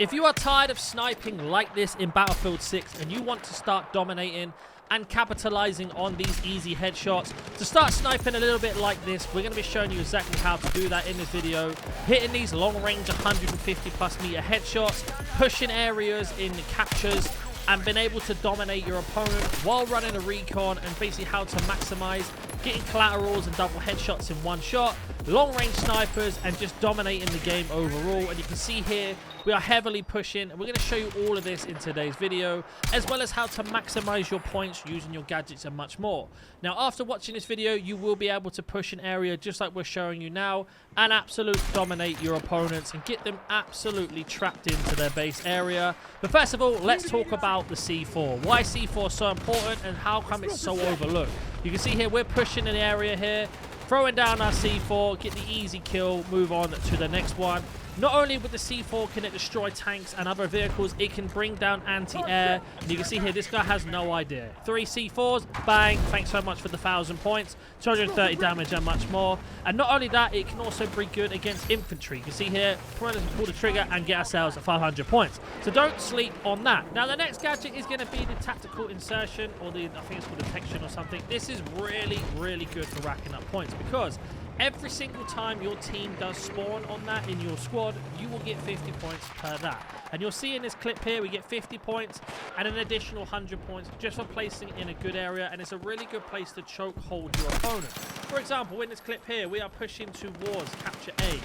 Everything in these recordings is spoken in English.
If you are tired of sniping like this in Battlefield 6 and you want to start dominating and capitalizing on these easy headshots, to start sniping a little bit like this, we're going to be showing you exactly how to do that in this video. Hitting these long range 150 plus meter headshots, pushing areas in captures, and being able to dominate your opponent while running a recon, and basically how to maximize getting collaterals and double headshots in one shot, long range snipers, and just dominating the game overall. And you can see here we are heavily pushing, and we're going to show you all of this in today's video, as well as how to maximize your points using your gadgets and much more. Now, after watching this video, you will be able to push an area just like we're showing you now and absolutely dominate your opponents and get them absolutely trapped into their base area. But first of all, let's talk about the C4. Why C4 is so important and how come it's so overlooked. You can see here we're pushing an area here, throwing down our C4, get the easy kill, move on to the next one. Not only with the C4 can it destroy tanks and other vehicles, it can bring down anti-air. And you can see here, this guy has no idea. 3 C4s, bang, thanks so much for the 1,000 points, 230 damage and much more. And not only that, it can also be good against infantry. You can see here, pull the trigger and get ourselves 500 points. So don't sleep on that. Now the next gadget is going to be the tactical insertion, or I think it's called detection or something. This is really, really good for racking up points, because every single time your team does spawn on that in your squad, you will get 50 points per that. And you'll see in this clip here, we get 50 points and an additional 100 points just for placing in a good area. And it's a really good place to choke hold your opponent. For example, in this clip here, we are pushing towards capture A.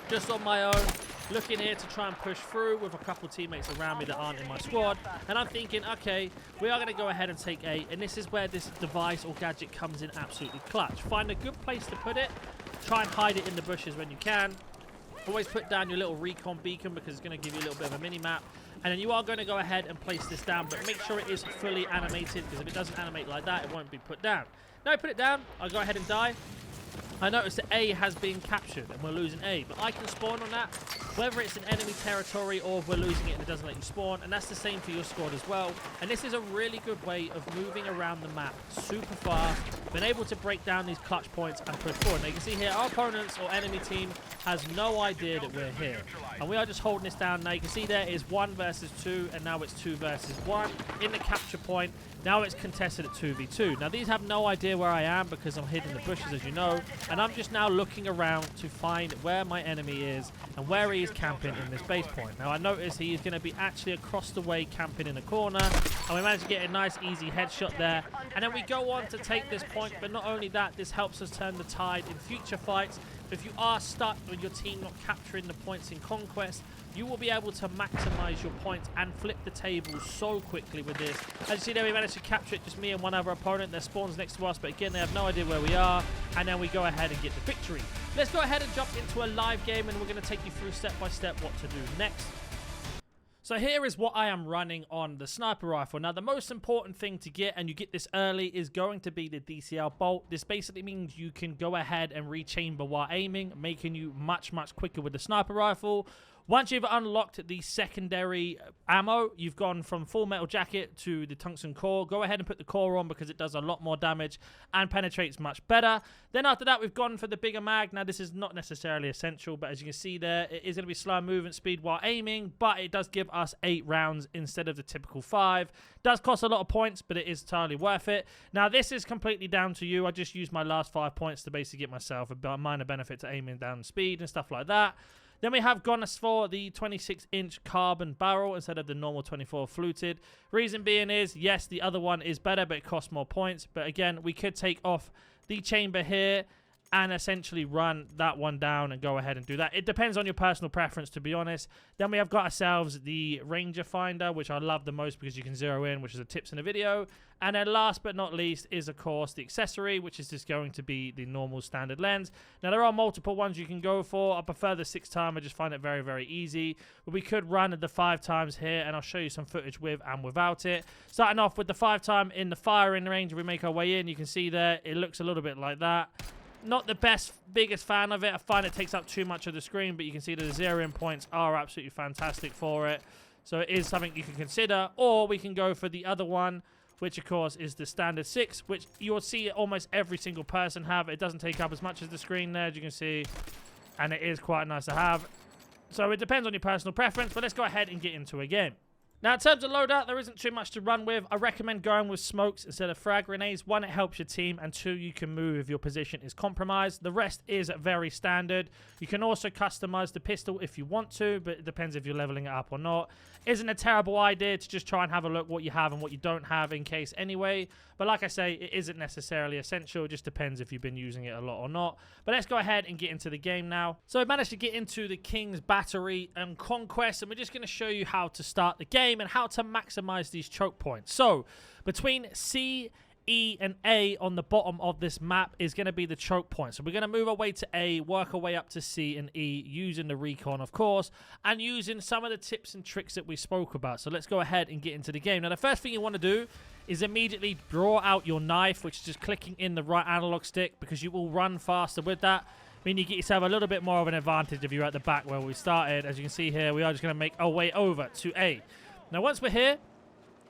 Just on my own, looking here to try and push through with a couple teammates around me that aren't in my squad. And I'm thinking, okay, we are going to go ahead and take A. And this is where this device or gadget comes in absolutely clutch. Find a good place to put it. Try and hide it in the bushes when you can. Always put down your little recon beacon, because it's going to give you a little bit of a mini-map. And then you are going to go ahead and place this down, but make sure it is fully animated, because if it doesn't animate like that, it won't be put down. Now I put it down, I'll go ahead and die. I notice that A has been captured and we're losing A, but I can spawn on that, whether it's in enemy territory or if we're losing it and it doesn't let you spawn, and that's the same for your squad as well. And this is a really good way of moving around the map super fast, being able to break down these clutch points and push forward. Now you can see here, our opponents or enemy team has no idea that we're here, and we are just holding this down. Now you can see there is 1 versus 2, and now it's 2 versus 1 in the capture point. Now it's contested at 2v2. Now these have no idea where I am, because I'm hidden in the bushes, as you know, and I'm just now looking around to find where my enemy is and where he is camping in this base point. Now I notice he is going to be actually across the way camping in a corner, and we managed to get a nice easy headshot there, and then we go on to take this point. But not only that, this helps us turn the tide in future fights. If you are stuck with your team not capturing the points in Conquest, you will be able to maximize your points and flip the table so quickly with this. As you see there, we managed to capture it, just me and one other opponent. Their spawns next to us, but again, they have no idea where we are. And then we go ahead and get the victory. Let's go ahead and jump into a live game, and we're going to take you through step by step what to do next. So here is what I am running on the sniper rifle. Now the most important thing to get, and you get this early, is going to be the DCL bolt. This basically means you can go ahead and rechamber while aiming, making you much quicker with the sniper rifle. Once you've unlocked the secondary ammo, you've gone from full metal jacket to the tungsten core. Go ahead and put the core on, because it does a lot more damage and penetrates much better. Then after that, we've gone for the bigger mag. Now this is not necessarily essential, but as you can see there, it is going to be slow movement speed while aiming, but it does give us 8 rounds instead of the typical 5. Does cost a lot of points, but it is entirely worth it. Now this is completely down to you. I just used my last 5 points to basically get myself a minor benefit to aiming down speed and stuff like that. Then we have gone for the 26-inch carbon barrel instead of the normal 24 fluted. Reason being is, yes, the other one is better, but it costs more points. But again, we could take off the chamber here and essentially run that one down and go ahead and do that. It depends on your personal preference, to be honest. Then we have got ourselves the Ranger Finder, which I love the most because you can zero in, which is the tips in the video. And then last but not least is, of course, the accessory, which is just going to be the normal standard lens. Now, there are multiple ones you can go for. I prefer the 6-time. I just find it very easy. But we could run the 5 times here, and I'll show you some footage with and without it. Starting off with the 5-time in the firing range, we make our way in. You can see there, it looks a little bit like that. Not the biggest fan of it. I find it takes up too much of the screen, but you can see that the zero-in points are absolutely fantastic for it. So it is something you can consider. Or we can go for the other one, which of course is the standard 6, which you'll see almost every single person have. It doesn't take up as much as the screen there, as you can see, and it is quite nice to have. So it depends on your personal preference, but let's go ahead and get into a game. Now, in terms of loadout, there isn't too much to run with. I recommend going with smokes instead of frag grenades. One, it helps your team, and two, you can move if your position is compromised. The rest is very standard. You can also customize the pistol if you want to, but it depends if you're leveling it up or not. Isn't a terrible idea to just try and have a look what you have and what you don't have in case anyway. But like I say, it isn't necessarily essential. It just depends if you've been using it a lot or not. But let's go ahead and get into the game now. So I managed to get into the King's Battery and Conquest, and we're just going to show you how to start the game and how to maximize these choke points. So between C, E, and A on the bottom of this map is going to be the choke point. So we're going to move our way to A, work our way up to C and E, using the recon, of course, and using some of the tips and tricks that we spoke about. So let's go ahead and get into the game. Now, the first thing you want to do is immediately draw out your knife, which is just clicking in the right analog stick, because you will run faster with that. I mean, you get yourself a little bit more of an advantage if you're at the back where we started. As you can see here, we are just going to make our way over to A. Now, once we're here,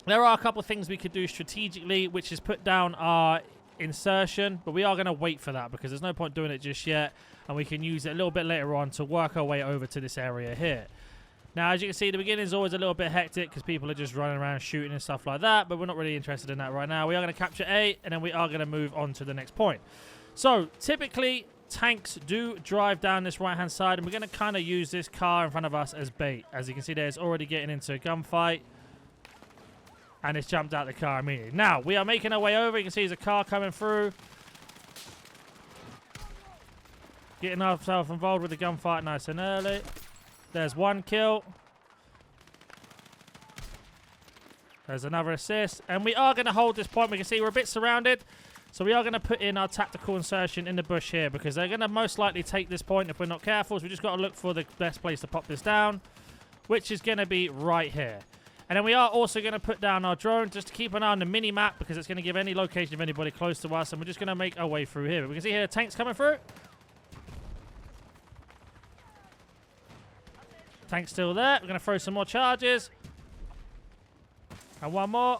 there are a couple of things we could do strategically, which is put down our insertion, but we are going to wait for that because there's no point doing it just yet, and we can use it a little bit later on to work our way over to this area here. Now, as you can see, the beginning is always a little bit hectic because people are just running around shooting and stuff like that, but we're not really interested in that right now. We are going to capture A, and then we are going to move on to the next point. So, typically, tanks do drive down this right-hand side, and we're going to kind of use this car in front of us as bait. As you can see there, it's already getting into a gunfight, and it's jumped out the car immediately. Now, we are making our way over. You can see there's a car coming through. Getting ourselves involved with the gunfight nice and early. There's one kill. There's another assist. And we are going to hold this point. We can see we're a bit surrounded. So we are going to put in our tactical insertion in the bush here, because they're going to most likely take this point if we're not careful. So we just got to look for the best place to pop this down, which is going to be right here. And then we are also going to put down our drone just to keep an eye on the mini-map, because it's going to give any location of anybody close to us. And we're just going to make our way through here. But we can see here the tanks coming through. Tank's still there. We're going to throw some more charges. And one more.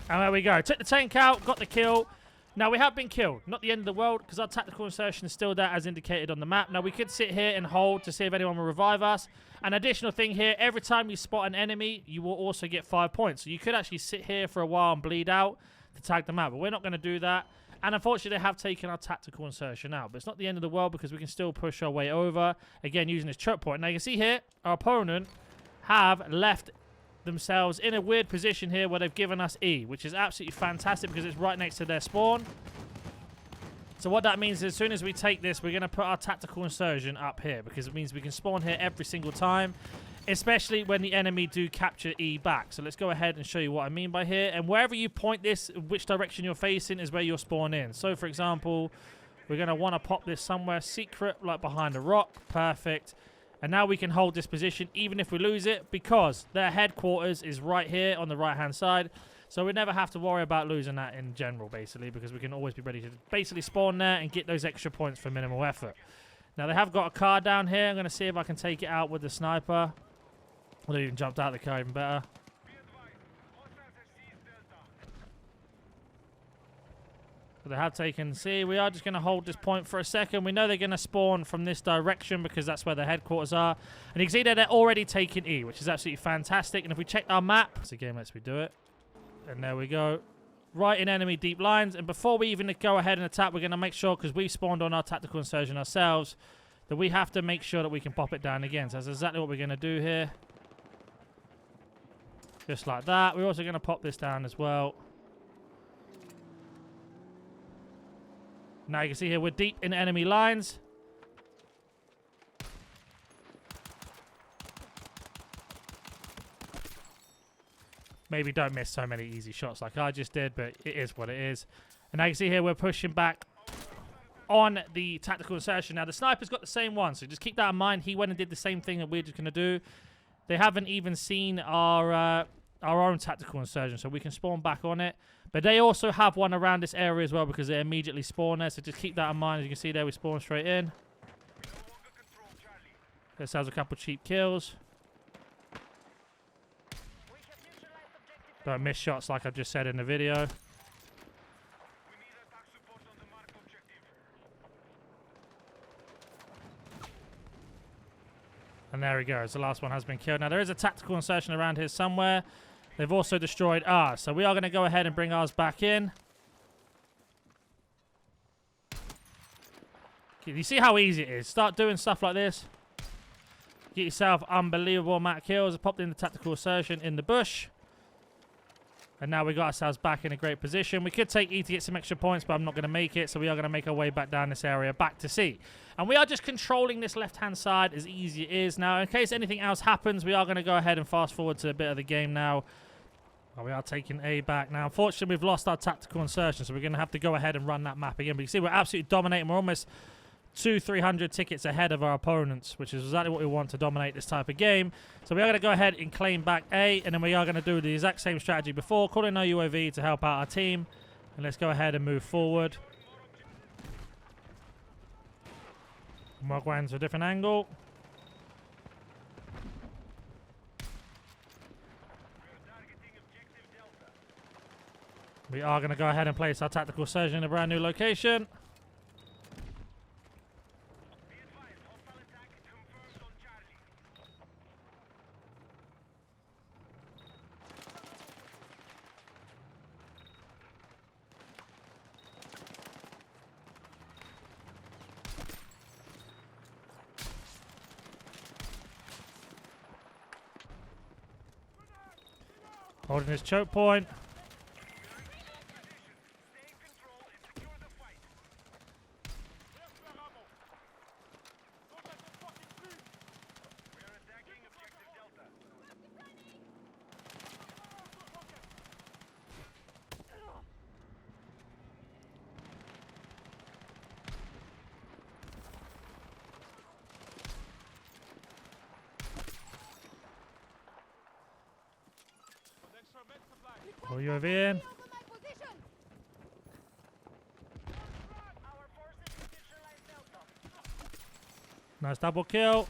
And there we go. Took the tank out. Got the kill. Now, we have been killed. Not the end of the world, because our tactical insertion is still there as indicated on the map. Now, we could sit here and hold to see if anyone will revive us. An additional thing here, every time you spot an enemy, you will also get 5 points. So you could actually sit here for a while and bleed out to tag them out. But we're not going to do that. And unfortunately, they have taken our tactical insertion out. But it's not the end of the world, because we can still push our way over. Again, using this choke point. Now, you can see here, our opponent have left themselves in a weird position here where they've given us E, which is absolutely fantastic because it's right next to their spawn. So what that means is as soon as we take this, we're going to put our tactical insertion up here, because it means we can spawn here every single time, especially when the enemy do capture E back. So let's go ahead and show you what I mean by here. And wherever you point this, which direction you're facing is where you'll spawn in. So for example, we're going to want to pop this somewhere secret, like behind a rock. Perfect. And now we can hold this position even if we lose it, because their headquarters is right here on the right-hand side. So we never have to worry about losing that in general, basically, because we can always be ready to basically spawn there and get those extra points for minimal effort. Now, they have got a car down here. I'm going to see if I can take it out with the sniper. Well, they even jumped out of the car even better. But they have taken C. We are just going to hold this point for a second. We know they're going to spawn from this direction because that's where their headquarters are. And you can see that they're already taking E, which is absolutely fantastic. And if we check our map, it's a game lets me do it. And there we go. Right in enemy deep lines. And before we even go ahead and attack, we're going to make sure, because we spawned on our tactical insertion ourselves, that we have to make sure that we can pop it down again. So that's exactly what we're going to do here. Just like that. We're also going to pop this down as well. Now you can see here we're deep in enemy lines. Maybe don't miss so many easy shots like I just did, but it is what it is. And now you can see here we're pushing back on the tactical insertion. Now the sniper's got the same one, so just keep that in mind. He went and did the same thing that we're just going to do. They haven't even seen our own tactical insertion, so we can spawn back on it. But they also have one around this area as well, because they immediately spawn there. So just keep that in mind. As you can see there, we spawn straight in. This has a couple cheap kills. Don't miss shots like I just said in the video. And there he goes. The last one has been killed. Now, there is a tactical insertion around here somewhere. They've also destroyed ours. So we are going to go ahead and bring ours back in. You see how easy it is? Start doing stuff like this. Get yourself unbelievable amount of kills. I popped in the tactical insertion in the bush. And now we got ourselves back in a great position. We could take E to get some extra points, but I'm not going to make it. So we are going to make our way back down this area, back to C. And we are just controlling this left-hand side as easy it is. Now, in case anything else happens, we are going to go ahead and fast forward to a bit of the game now. Well, we are taking A back. Now, unfortunately, we've lost our tactical insertion, so we're going to have to go ahead and run that map again. But you see, we're absolutely dominating. We're almost 200-300 tickets ahead of our opponents, which is exactly what we want to dominate this type of game. So we are going to go ahead and claim back A, and then we are going to do the exact same strategy before, call in our UAV to help out our team. And let's go ahead and move forward. Mark one to a different angle. We are going to go ahead and place our tactical surgeon in a brand new location. Holding his choke point. Pull UAV in. Nice double kill.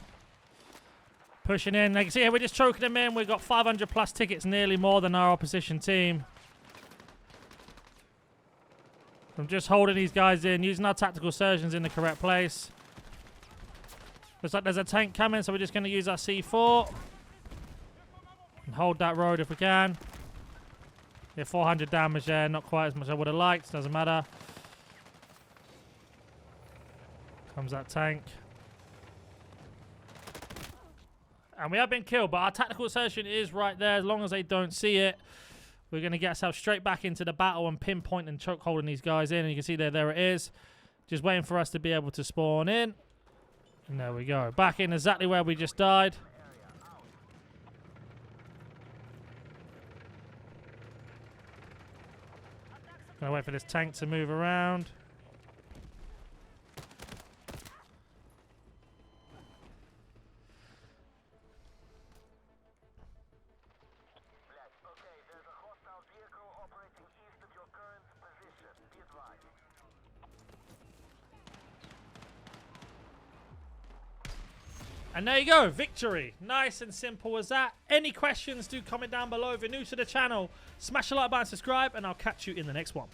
Pushing in. Like you see here, we're just choking them in. We've got 500 plus tickets, nearly more than our opposition team. I'm just holding these guys in, using our tactical surgeons in the correct place. Looks like there's a tank coming, so we're just going to use our C4. And hold that road if we can. Yeah, 400 damage there, not quite as much as I would have liked, doesn't matter. Comes that tank. And we have been killed, but our tactical insertion is right there. As long as they don't see it, we're going to get ourselves straight back into the battle and pinpoint and choke holding these guys in. And you can see there it is. Just waiting for us to be able to spawn in. And there we go. Back in exactly where we just died. Gonna wait for this tank to move around. And there you go, victory. Nice and simple as that. Any questions, do comment down below. If you're new to the channel, smash the like button, subscribe, and I'll catch you in the next one.